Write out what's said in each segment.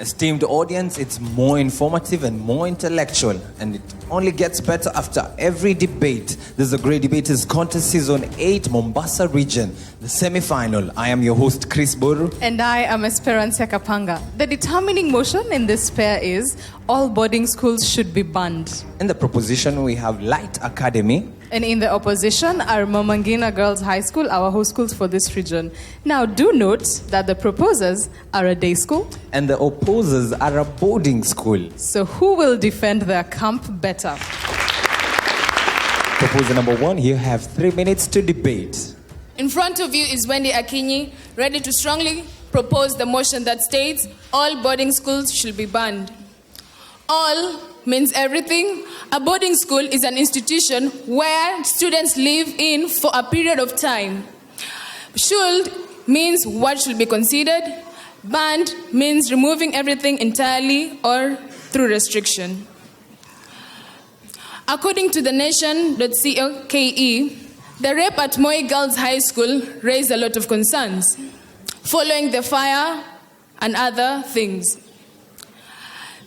Esteemed audience, it's more informative and more intellectual, and it only gets better after every debate. There's a great debaters contest season 8 Mombasa region, the semi-final. I am your host Chris Boru. And I am Esperanza Kapanga. The determining motion in this pair is all boarding schools should be banned. In the proposition we have Light Academy. And in the opposition are Ngina Girls High School, our host schools for this region. Now do note that the proposers are a day school. And the opposers are a boarding school. So who will defend their camp better? Proposal number 1, you have 3 minutes to debate. In front of you is Wendy Akinyi, ready to strongly propose the motion that states all boarding schools should be banned. All means everything. A boarding school is an institution where students live in for a period of time. Should means what should be considered. Banned means removing everything entirely or through restriction. According to the nation.co.ke, the rape at Moi Girls High School raised a lot of concerns, following the fire and other things.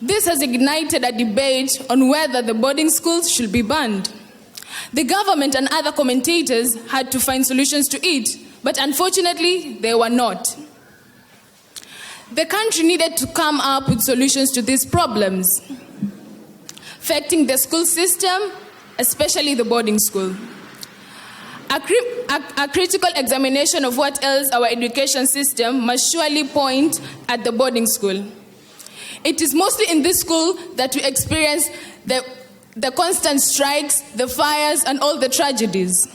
This has ignited a debate on whether the boarding schools should be banned. The government and other commentators had to find solutions to it, but unfortunately, they were not. The country needed to come up with solutions to these problems affecting the school system, especially the boarding school. A critical examination of what ails our education system must surely point at the boarding school. It is mostly in this school that we experience the constant strikes, the fires, and all the tragedies.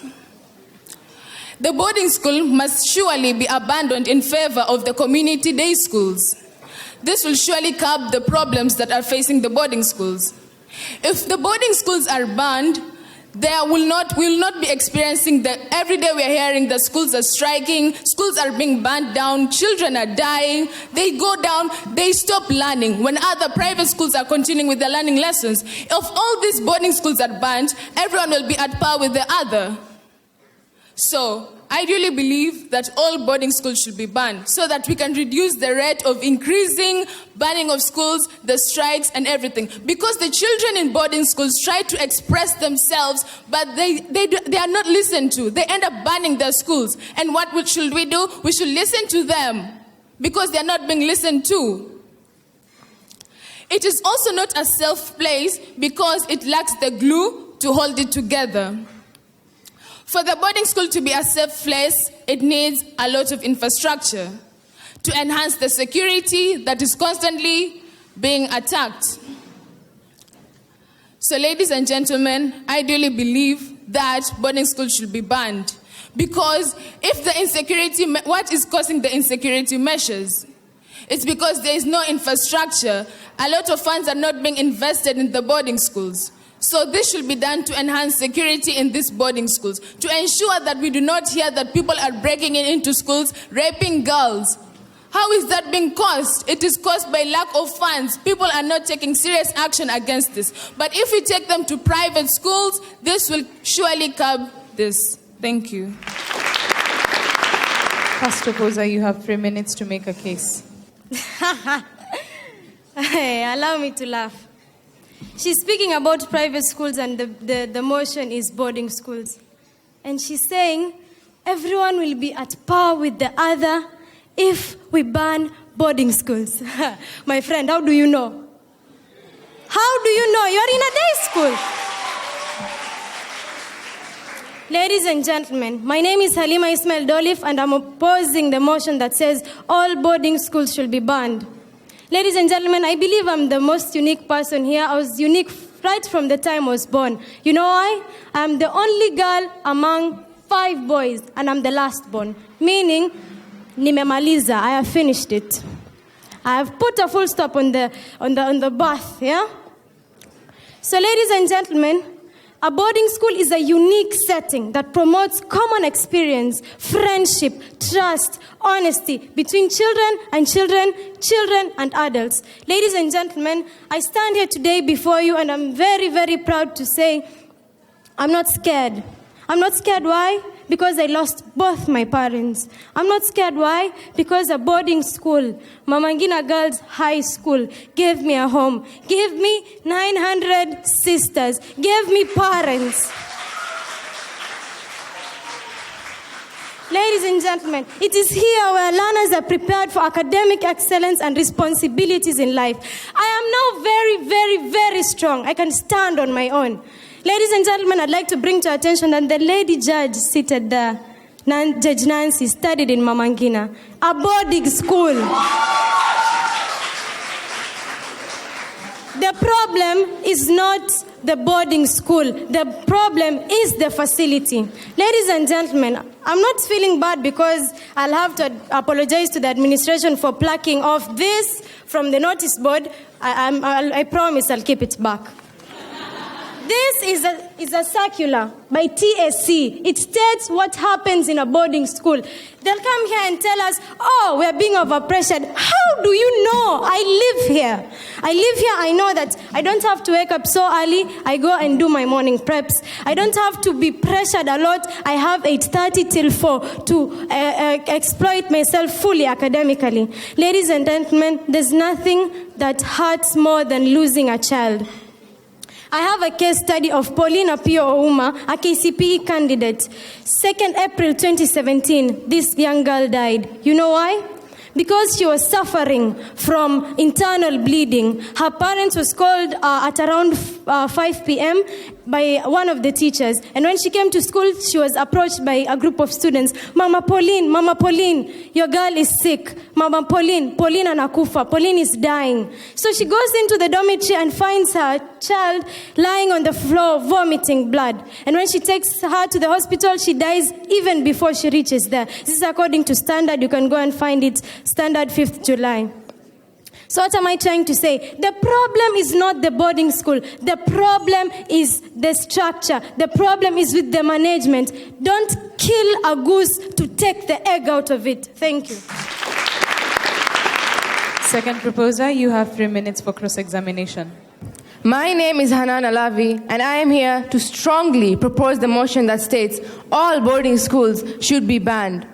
The boarding school must surely be abandoned in favor of the community day schools. This will surely curb the problems that are facing the boarding schools. If the boarding schools are banned, we will not be experiencing that every day we are hearing that schools are striking, schools are being burned down, children are dying, they go down, they stop learning when other private schools are continuing with their learning lessons. If all these boarding schools are banned, everyone will be at par with the other. So, I really believe that all boarding schools should be banned so that we can reduce the rate of increasing banning of schools, the strikes, and everything. Because the children in boarding schools try to express themselves, but they are not listened to. They end up banning their schools. And what should we do? We should listen to them because they are not being listened to. It is also not a safe place because it lacks the glue to hold it together. For the boarding school to be a safe place, it needs a lot of infrastructure to enhance the security that is constantly being attacked. So, ladies and gentlemen, I really believe that boarding schools should be banned because if the insecurity, what is causing the insecurity measures? It's because there is no infrastructure. A lot of funds are not being invested in the boarding schools. So this should be done to enhance security in these boarding schools, to ensure that we do not hear that people are breaking into schools, raping girls. How is that being caused? It is caused by lack of funds. People are not taking serious action against this. But if we take them to private schools, this will surely curb this. Thank you. First proposer, you have 3 minutes to make a case. Hey, allow me to laugh. She's speaking about private schools and the motion is boarding schools. And she's saying everyone will be at par with the other if we ban boarding schools. My friend, how do you know? How do you know? You're in a day school. Ladies and gentlemen, my name is Halima Ismail and I'm opposing the motion that says all boarding schools should be banned. Ladies and gentlemen, I believe I'm the most unique person here. I was unique right from the time I was born. You know why? I'm the only girl among 5 boys, and I'm the last born. Meaning, nimemaliza, I have finished it. I have put a full stop on the birth, yeah? So ladies and gentlemen, a boarding school is a unique setting that promotes common experience, friendship, trust, honesty between children and adults. Ladies and gentlemen, I stand here today before you and I'm very, very proud to say I'm not scared. I'm not scared. Why? because I lost both my parents. I'm not scared. Why? Because a boarding school, Mama Ngina Girls High School, gave me a home, gave me 900 sisters, gave me parents. Ladies and gentlemen, it is here where learners are prepared for academic excellence and responsibilities in life. I am now very, very, very strong. I can stand on my own. Ladies and gentlemen, I'd like to bring to your attention that the lady judge seated there, Judge Nancy, studied in Mama Ngina, a boarding school. The problem is not the boarding school. The problem is the facility. Ladies and gentlemen, I'm not feeling bad because I'll have to apologize to the administration for plucking off this from the notice board. I promise I'll keep it back. This is a circular by TSC. It states what happens in a boarding school. They'll come here and tell us, oh, we're being overpressured. How do you know? I live here. I know that I don't have to wake up so early. I go and do my morning preps. I don't have to be pressured a lot. I have 8:30 till 4 to exploit myself fully academically. Ladies and gentlemen, there's nothing that hurts more than losing a child. I have a case study of Paulina Pio Ouma, a KCPE candidate. 2nd April 2017, this young girl died. You know why? Because she was suffering from internal bleeding. Her parents was called at around 5 p.m. by one of the teachers. And when she came to school, she was approached by a group of students. Mama Pauline, your girl is sick. Mama Pauline anakufa. Pauline is dying. So she goes into the dormitory and finds her child lying on the floor, vomiting blood. And when she takes her to the hospital, she dies even before she reaches there. This is according to standard. You can go and find it. Standard 5th July. So what am I trying to say? The problem is not the boarding school. The problem is the structure. The problem is with the management. Don't kill a goose to take the egg out of it. Thank you. Second proposer, you have 3 minutes for cross-examination. My name is Hanan Ali, and I am here to strongly propose the motion that states all boarding schools should be banned.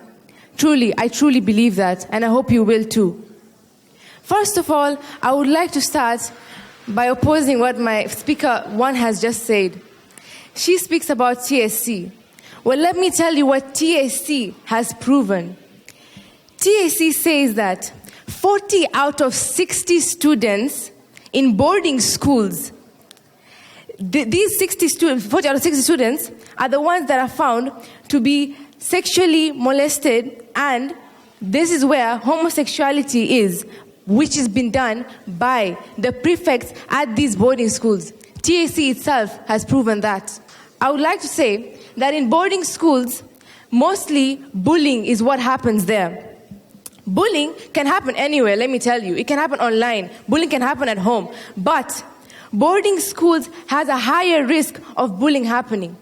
I truly believe that, and I hope you will too. First of all, I would like to start by opposing what my speaker one has just said. She speaks about TSC. Well, let me tell you what TSC has proven. TSC says that 40 out of 60 students in boarding schools, these 40 out of 60 students are the ones that are found to be sexually molested, and this is where homosexuality is, which has been done by the prefects at these boarding schools. TSC itself has proven that. I would like to say that in boarding schools, mostly bullying is what happens there. Bullying can happen anywhere, let me tell you. It can happen online. Bullying can happen at home. But boarding schools has a higher risk of bullying happening.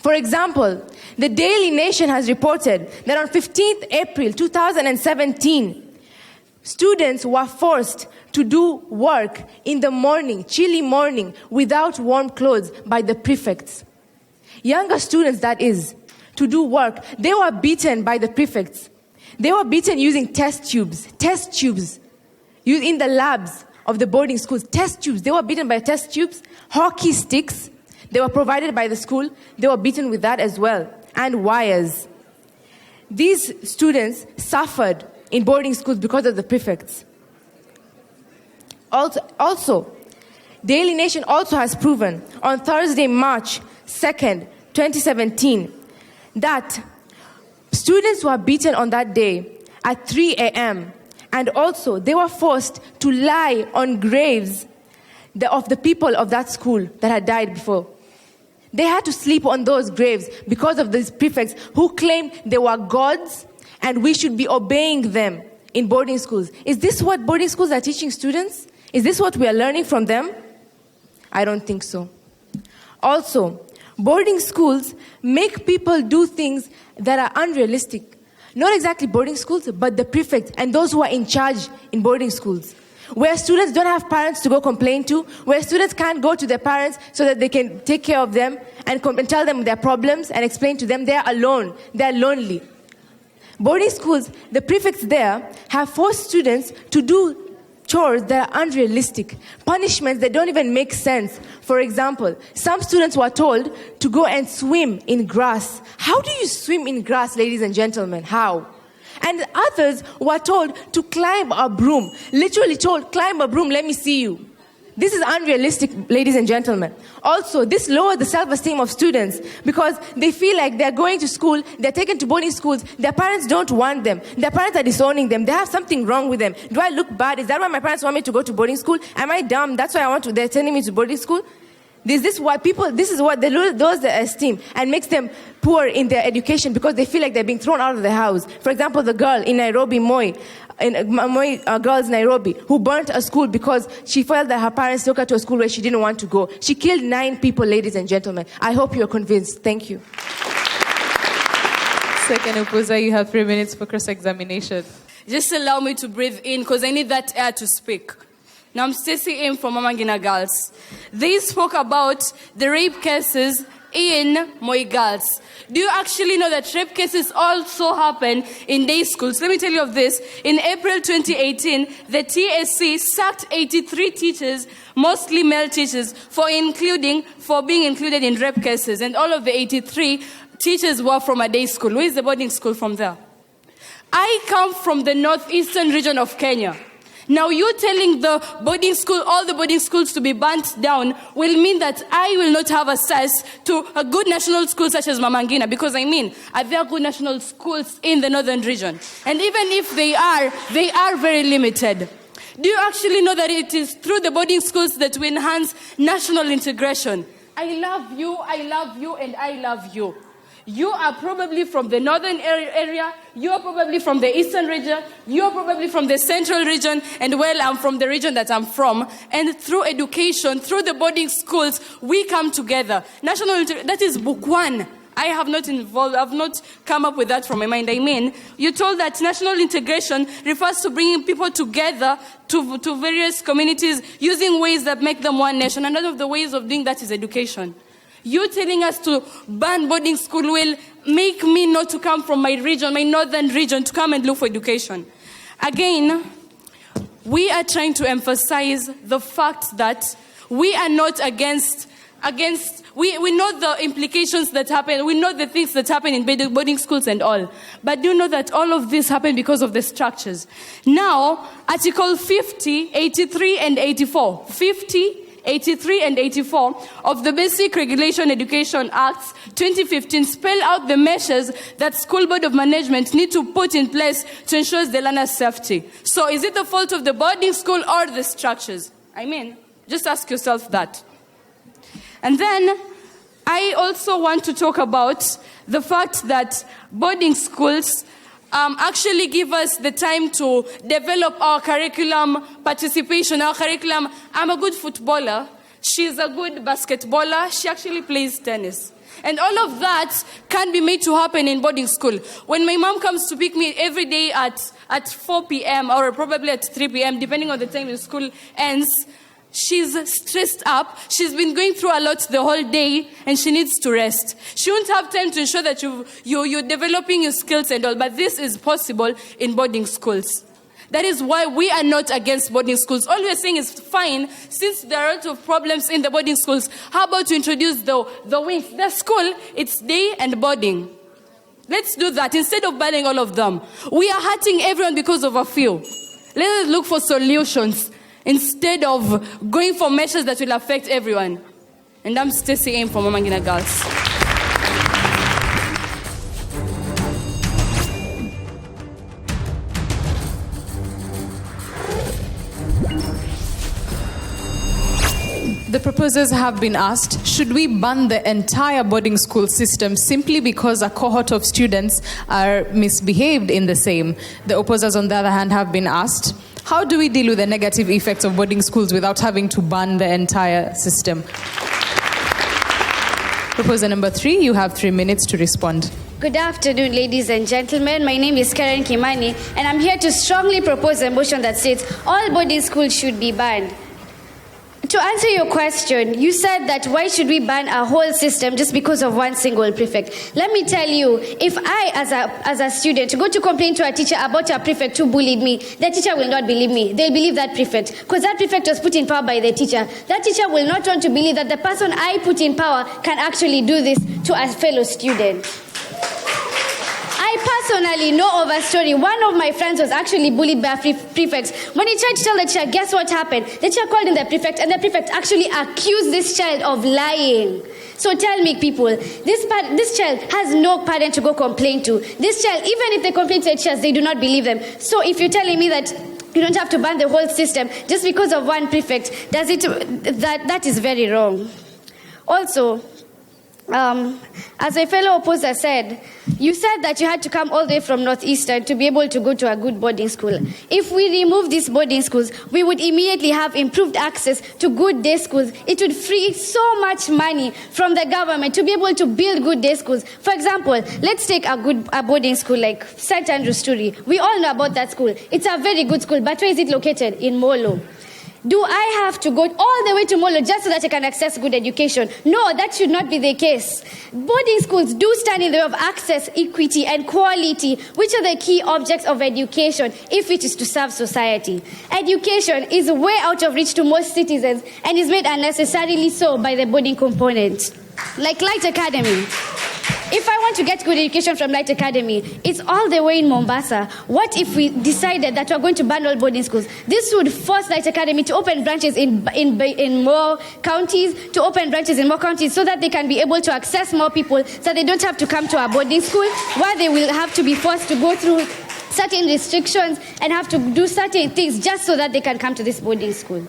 For example, the Daily Nation has reported that on 15th April 2017, students were forced to do work in the morning, chilly morning, without warm clothes by the prefects. Younger students, that is, to do work. They were beaten by the prefects. They were beaten using test tubes used in the labs of the boarding schools. Test tubes. They were beaten by test tubes, hockey sticks. They were provided by the school. They were beaten with that as well, and wires. These students suffered in boarding schools because of the prefects. Also, Daily Nation also has proven on Thursday, March 2nd, 2017, that students were beaten on that day at 3 a.m. And also, they were forced to lie on graves of the people of that school that had died before. They had to sleep on those graves because of these prefects who claimed they were gods and we should be obeying them in boarding schools. Is this what boarding schools are teaching students? Is this what we are learning from them? I don't think so. Also, boarding schools make people do things that are unrealistic. Not exactly boarding schools, but the prefects and those who are in charge in boarding schools. where students don't have parents to go complain to, where students can't go to their parents so that they can take care of them and tell them their problems and explain to them they're alone, they're lonely. Boarding schools, the prefects there have forced students to do chores that are unrealistic, punishments that don't even make sense. For example, some students were told to go and swim in grass. How do you swim in grass, ladies and gentlemen? How? And others were told to climb a broom. Literally told, climb a broom, let me see you. This is unrealistic, ladies and gentlemen. Also, this lowers the self-esteem of students because they feel like they're going to school, they're taken to boarding schools, their parents don't want them, their parents are disowning them, they have something wrong with them. Do I look bad? Is that why my parents want me to go to boarding school? Am I dumb? That's why they're sending me to boarding school? This is what they lose their esteem and makes them poor in their education because they feel like they're being thrown out of the house. For example, the girl in Nairobi, Moi girls Nairobi, who burnt a school because she felt that her parents took her to a school where she didn't want to go. She killed 9 people, ladies and gentlemen. I hope you're convinced. Thank you. Second opposer, you have 3 minutes for cross-examination. Just allow me to breathe in because I need that air to speak. Now, I'm Stacey M from Ngina Girls. They spoke about the rape cases in Moi Girls. Do you actually know that rape cases also happen in day schools? Let me tell you of this. In April 2018, the TSC sacked 83 teachers, mostly male teachers, for being included in rape cases. And all of the 83 teachers were from a day school. Where is the boarding school from there? I come from the northeastern region of Kenya. Now, you telling all the boarding schools to be burnt down will mean that I will not have access to a good national school such as Mama Ngina, because are there good national schools in the northern region? And even if they are very limited. Do you actually know that it is through the boarding schools that we enhance national integration? I love you, and I love you. You are probably from the northern area, you are probably from the eastern region, you are probably from the central region, and I'm from the region that I'm from. And through education, through the boarding schools, we come together. That is book 1. I have not come up with that from my mind. You told that national integration refers to bringing people together to various communities using ways that make them one nation. And one of the ways of doing that is education. You telling us to ban boarding school will make me not to come from my region, my northern region, to come and look for education. Again, we are trying to emphasize the fact that we are not against we know the implications that happen, we know the things that happen in boarding schools and all. But do you know that all of this happened because of the structures? Now, Article 50, 83 and 84. 50, 83 and 84 of the Basic Regulation Education Acts 2015 spell out the measures that School Board of Management need to put in place to ensure the learner's safety. So is it the fault of the boarding school or the structures? Just ask yourself that. And then I also want to talk about the fact that boarding schools actually give us the time to develop our curriculum participation, our curriculum. I'm a good footballer. She's a good basketballer. She actually plays tennis. And all of that can be made to happen in boarding school. When my mom comes to pick me every day at 4 p.m. or probably at 3 p.m., depending on the time the school ends, she's stressed up. She's been going through a lot the whole day, and she needs to rest. She won't have time to ensure that you're developing your skills and all, but this is possible in boarding schools. That is why we are not against boarding schools. All we are saying is fine, since there are a lot of problems in the boarding schools, how about to introduce the wings? The school, it's day and boarding. Let's do that instead of banning all of them. We are hurting everyone because of a few. Let us look for solutions instead of going for measures that will affect everyone. And I'm Stacey M from Ngina Girls. The proposers have been asked, should we ban the entire boarding school system simply because a cohort of students are misbehaved in the same? The opposers, on the other hand, have been asked, how do we deal with the negative effects of boarding schools without having to ban the entire system? Proposer number 3, you have 3 minutes to respond. Good afternoon, ladies and gentlemen. My name is Karen Kimani, and I'm here to strongly propose a motion that states all boarding schools should be banned. To answer your question, you said that why should we ban a whole system just because of one single prefect? Let me tell you, if I, as a student, go to complain to a teacher about a prefect who bullied me, the teacher will not believe me. They'll believe that prefect, because that prefect was put in power by the teacher. That teacher will not want to believe that the person I put in power can actually do this to a fellow student. I personally know of a story. One of my friends was actually bullied by a prefect. When he tried to tell the teacher, guess what happened? The teacher called in the prefect, and the prefect actually accused this child of lying. So tell me, people, this child has no parent to go complain to. This child, even if they complain to the teachers, they do not believe them. So if you're telling me that you don't have to ban the whole system just because of one prefect, that is very wrong. Also, as a fellow opposer said, you said that you had to come all the way from Northeastern to be able to go to a good boarding school. If we remove these boarding schools, we would immediately have improved access to good day schools. It would free so much money from the government to be able to build good day schools. For example, let's take a boarding school like St. Andrew's Story. We all know about that school. It's a very good school, but where is it located? In Molo. Do I have to go all the way to Molo just so that I can access good education? No, that should not be the case. Boarding schools do stand in the way of access, equity, and quality, which are the key objects of education if it is to serve society. Education is way out of reach to most citizens and is made unnecessarily so by the boarding component. Like Light Academy. If I want to get good education from Light Academy, it's all the way in Mombasa. What if we decided that we're going to ban all boarding schools? This would force Light Academy to open branches in more counties, so that they can be able to access more people, so they don't have to come to a boarding school, where they will have to be forced to go through certain restrictions and have to do certain things just so that they can come to this boarding school.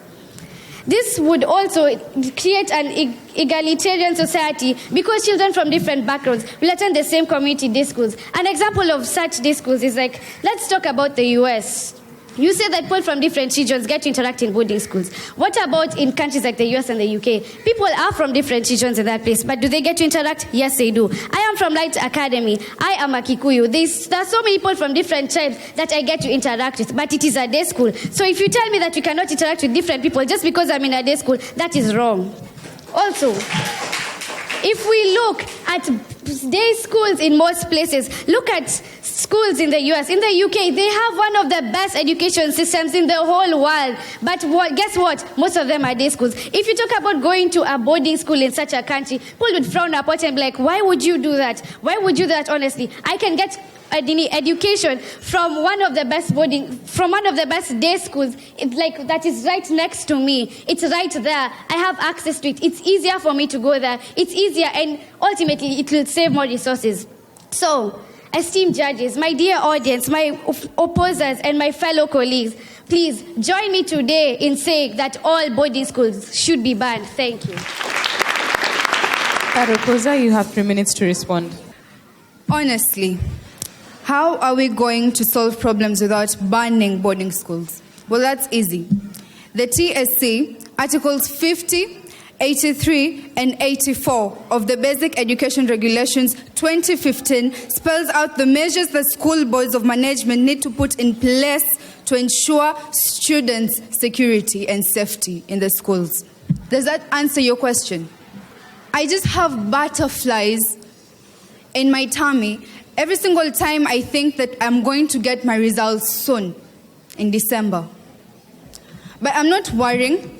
This would also create an egalitarian society because children from different backgrounds will attend the same community day schools. An example of such day schools is like, let's talk about the US. You say that people from different regions get to interact in boarding schools. What about in countries like the US and the UK? People are from different regions in that place, but do they get to interact? Yes, they do. I am from Light Academy. I am a Kikuyu. There are so many people from different tribes that I get to interact with, but it is a day school. So if you tell me that you cannot interact with different people just because I'm in a day school, that is wrong. Also, if we look at day schools in most places, look at schools in the US. In the UK, they have one of the best education systems in the whole world. But guess what? Most of them are day schools. If you talk about going to a boarding school in such a country, people would frown upon and be like, why would you do that? Why would you do that, honestly? I can get education from one of the best day schools, that is right next to me. It's right there. I have access to it. It's easier for me to go there. It's easier, and ultimately it will save more resources. So, esteemed judges, my dear audience, my opposers, and my fellow colleagues, please join me today in saying that all boarding schools should be banned. Thank you. That opposer, you have 3 minutes to respond. Honestly, how are we going to solve problems without banning boarding schools? Well, that's easy. The TSC, Articles 50, 83, and 84 of the Basic Education Regulations 2015 spells out the measures that school boards of management need to put in place to ensure students' security and safety in the schools. Does that answer your question? I just have butterflies in my tummy every single time I think that I'm going to get my results soon, in December. But I'm not worrying,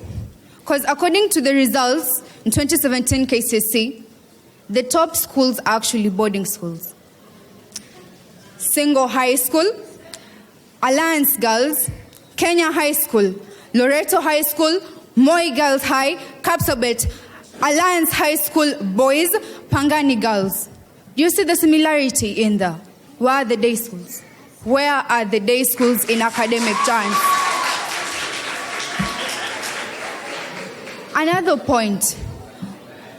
because according to the results in 2017 KCSE, the top schools are actually boarding schools. Singo High School, Alliance Girls, Kenya High School, Loreto High School, Moi Girls High, Kapsabet, Alliance High School Boys, Pangani Girls. Do you see the similarity in there? Where are the day schools? Where are the day schools in academic terms? Another point,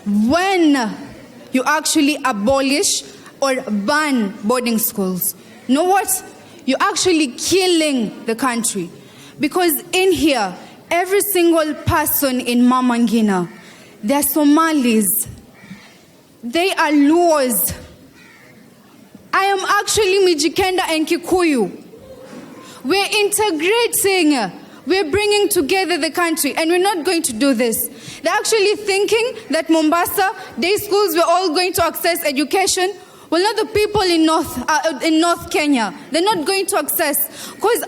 when you actually abolish or ban boarding schools, you know what? You're actually killing the country. Because in here, every single person in Mama Ngina, they're Somalis, they are Luos, I am actually Mijikenda and Kikuyu. We're integrating. We're bringing together the country, and we're not going to do this. They're actually thinking that Mombasa, day schools, we're all going to access education. Well, not the people in North Kenya. They're not going to access. Because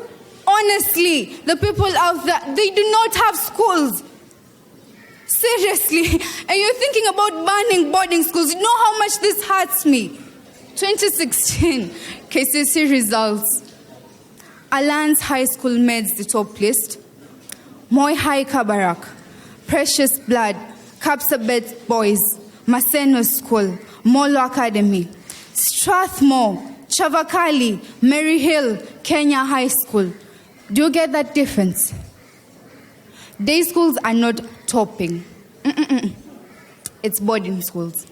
honestly, the people out there, they do not have schools. Seriously. And you're thinking about banning boarding schools. You know how much this hurts me. 2016, KCSE results. Alliance High School made the top list. Moi High Kabarak, Precious Blood, Kapsabet Boys, Maseno School, Molo Academy, Strathmore, Chavakali, Mary Hill, Kenya High School. Do you get that difference? Day schools are not topping. It's boarding schools.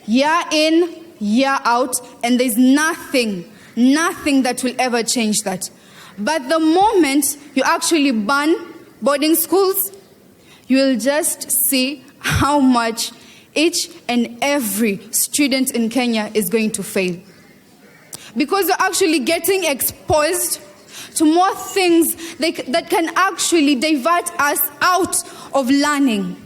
Year in, year out, and there's nothing that will ever change that. But the moment you actually ban boarding schools, you will just see how much each and every student in Kenya is going to fail. Because you're actually getting exposed to more things that can actually divert us out of learning.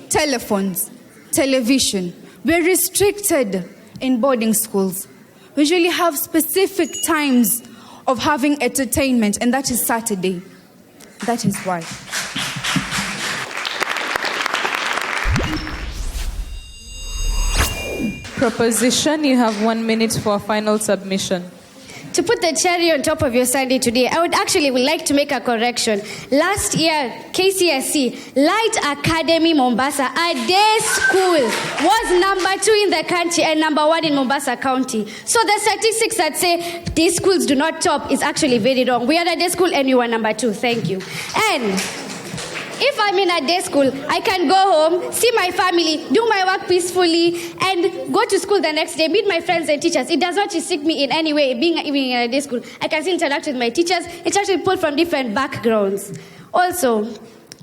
Telephones, television. We're restricted in boarding schools. We usually have specific times of having entertainment, and that is Saturday. That is why. Proposition, you have 1 minute for a final submission. To put the cherry on top of your Sunday today, I would like to make a correction. Last year, KCSE, Light Academy Mombasa, a day school, was number 2 in the country and number 1 in Mombasa County. So the statistics that say day schools do not top is actually very wrong. We are a day school and we were number 2. Thank you. And if I'm in a day school, I can go home, see my family, do my work peacefully, and go to school the next day, meet my friends and teachers. It does not restrict me in any way, being in a day school. I can still interact with my teachers. It's actually people from different backgrounds. Also,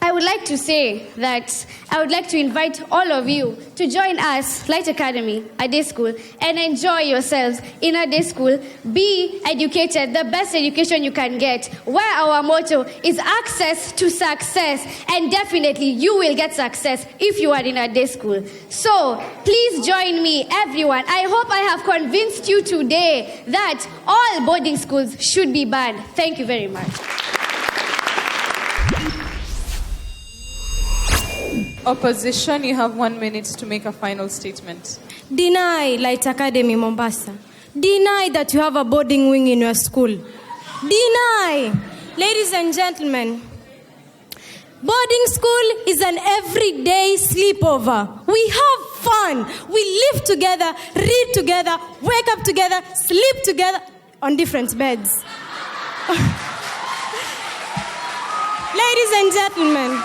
I would like to say that I would like to invite all of you to join us, Light Academy, a day school, and enjoy yourselves in a day school. Be educated, the best education you can get, where our motto is access to success. And definitely you will get success if you are in a day school. So please join me, everyone. I hope I have convinced you today that all boarding schools should be banned. Thank you very much. Opposition, you have 1 minute to make a final statement. Deny Light Academy Mombasa. Deny that you have a boarding wing in your school. Deny. Ladies and gentlemen, boarding school is an everyday sleepover. We have fun. We live together, read together, wake up together, sleep together on different beds. Ladies and gentlemen,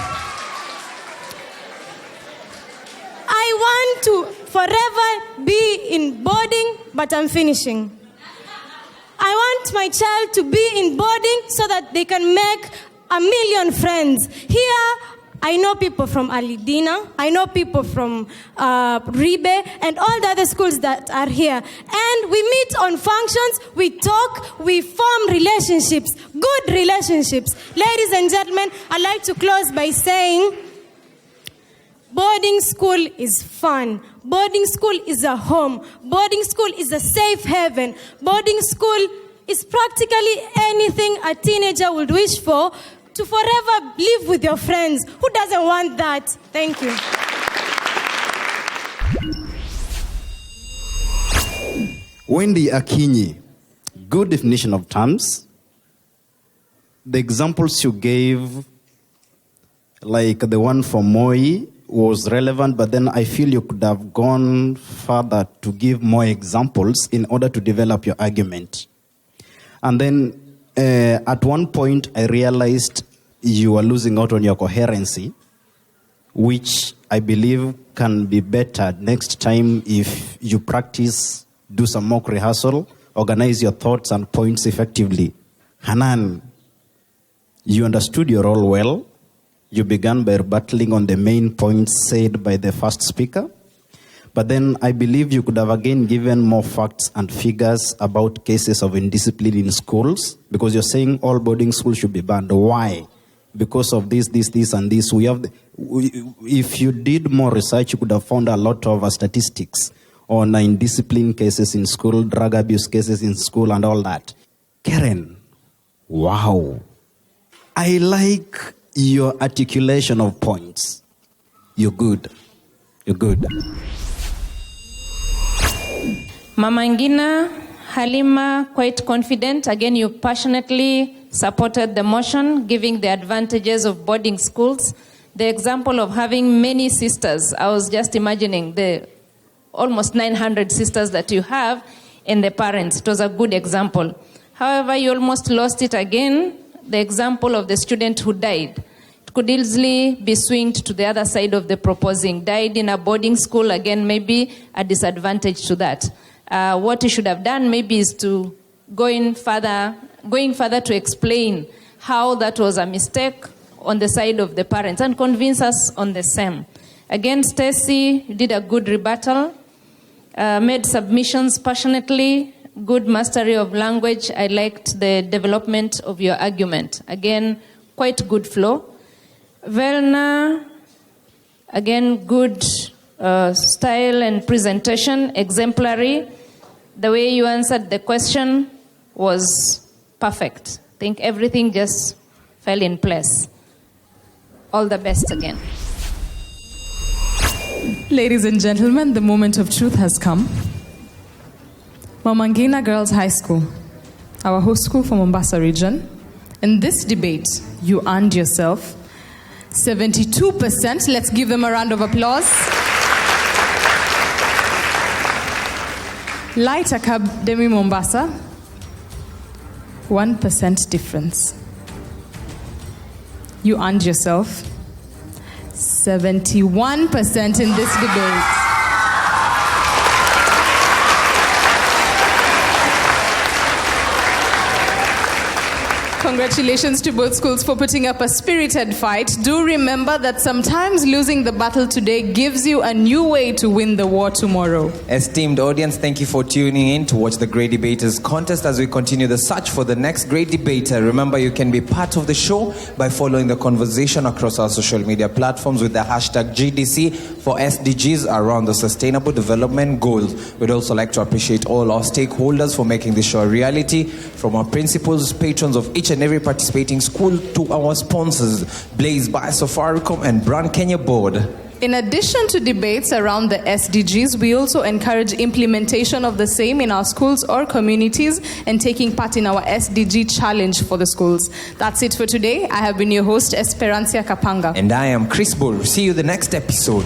I want to forever be in boarding, but I'm finishing. I want my child to be in boarding so that they can make 1 million friends. Here, I know people from Alidina, I know people from Ribe, and all the other schools that are here. And we meet on functions, we talk, we form relationships, good relationships. Ladies and gentlemen, I'd like to close by saying, boarding school is fun. Boarding school is a home. Boarding school is a safe haven. Boarding school is practically anything a teenager would wish for, to forever live with your friends. Who doesn't want that? Thank you. Wendy Akinyi, good definition of terms. The examples you gave, like the one for Moi, was relevant, but then I feel you could have gone further to give more examples in order to develop your argument. And then at one point, I realized you were losing out on your coherency, which I believe can be better next time if you practice, do some mock rehearsal, organize your thoughts and points effectively. Hanan, you understood your role well. You began by rebuttaling on the main points said by the first speaker. But then I believe you could have again given more facts and figures about cases of indiscipline in schools, because you're saying all boarding schools should be banned. Why? Because of this, and this. If you did more research, you could have found a lot of statistics on indiscipline cases in school, drug abuse cases in school, and all that. Karen, wow. I like your articulation of points. You're good. You're good. Mama Ngina, Halima, quite confident. Again, you passionately supported the motion, giving the advantages of boarding schools. The example of having many sisters, I was just imagining the almost 900 sisters that you have and the parents. It was a good example. However, you almost lost it again, the example of the student who died. It could easily be swinged to the other side of the proposing. Died in a boarding school, again, maybe a disadvantage to that. What you should have done maybe is to going further to explain how that was a mistake on the side of the parents and convince us on the same. Again, Stacy did a good rebuttal, made submissions passionately, good mastery of language. I liked the development of your argument. Again, quite good flow. Verna, again, good style and presentation, exemplary. The way you answered the question was perfect. I think everything just fell in place. All the best again. Ladies and gentlemen, the moment of truth has come. Mama Ngina Girls High School, our host school for Mombasa region. In this debate, you earned yourself 72%. Let's give them a round of applause. Light Academy Mombasa, 1% difference. You earned yourself 71% in this debate. Congratulations to both schools for putting up a spirited fight. Do remember that sometimes losing the battle today gives you a new way to win the war tomorrow. Esteemed audience, thank you for tuning in to watch the Great Debaters contest as we continue the search for the next great debater. Remember, you can be part of the show by following the conversation across our social media platforms with the hashtag GDC for SDGs around the Sustainable Development Goals. We'd also like to appreciate all our stakeholders for making this show a reality, from our principals, patrons of each and every participating school to our sponsors, Blaze by Safaricom and Brand Kenya Board. In addition to debates around the SDGs, we also encourage implementation of the same in our schools or communities and taking part in our SDG challenge for the schools. That's it for today. I have been your host, Esperancia Kapanga. And I am Chris Bull. See you the next episode.